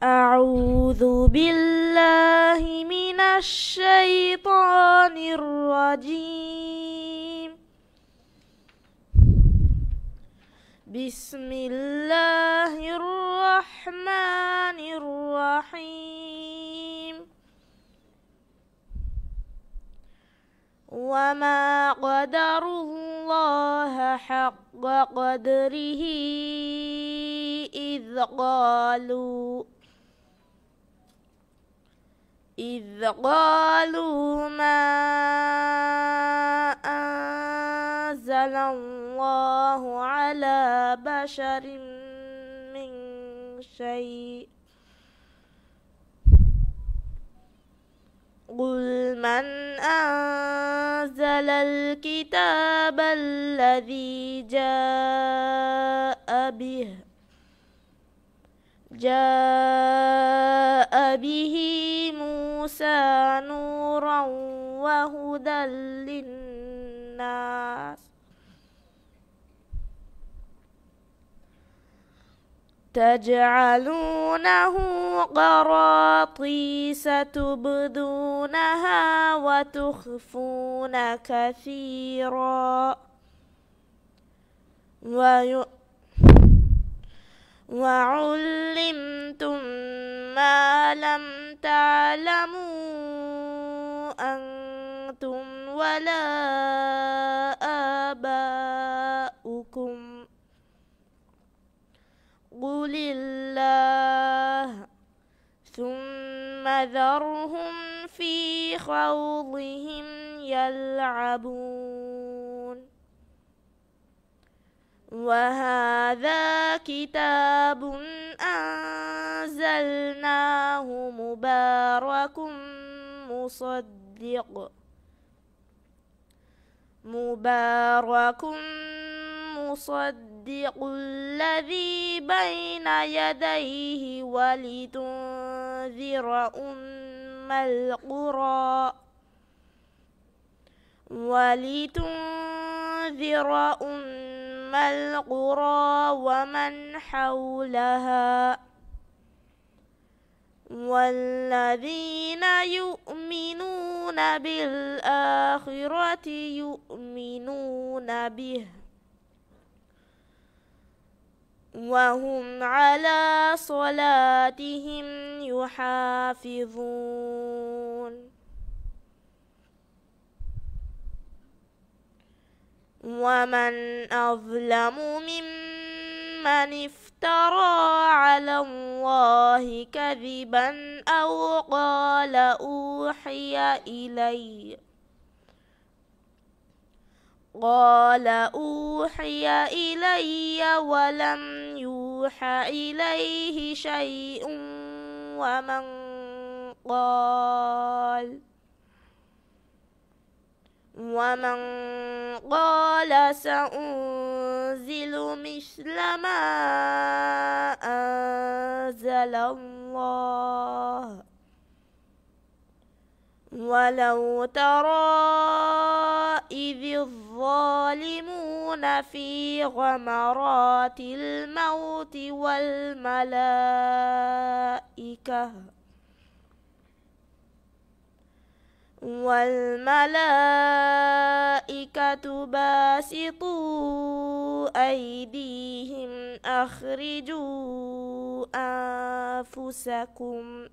أعوذ بالله من الشيطان الرجيم. بسم الله الرحمن الرحيم. وما قدروا الله حق قدره إذ قالوا ما أنزل الله على بشر من شيء قل من أنزل الكتاب الذي جاء به موسى نورا وهدى للناس تجعلونه قراطيس تبدونها وتخفون كثيرا وعلمتم ما لم تعلموا أنتم ولا آباؤكم قل الله ثم ذرهم في خوضهم يلعبون. وهذا كتاب أنزلناه مبارك مصدق الذي بين يديه ولتنذر أم القرى ومن حولها والذين يؤمنون بالآخرة يؤمنون به وهم على صلاتهم يحافظون. ومن أظلم ممن افترى على الله كذبا أو قال أوحي إلي ولم يوحى إليه شيء ومن قال سأنزل مثل ما أنزل الله ولو ترى إذ الظالمون في غمرات الموت والملائكة باسطوا أيديهم أخرجوا أنفسكم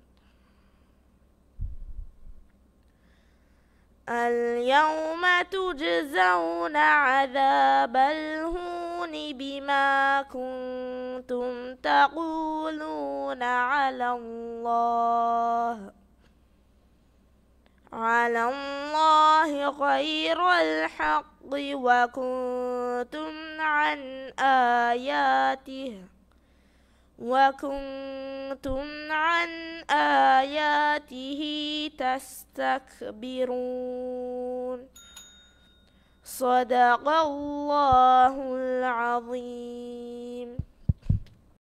اليوم تجزون عذاب الهون بما كنتم تقولون على الله غير الحق وكنتم عن آياته تستكبرون. صدق الله العظيم.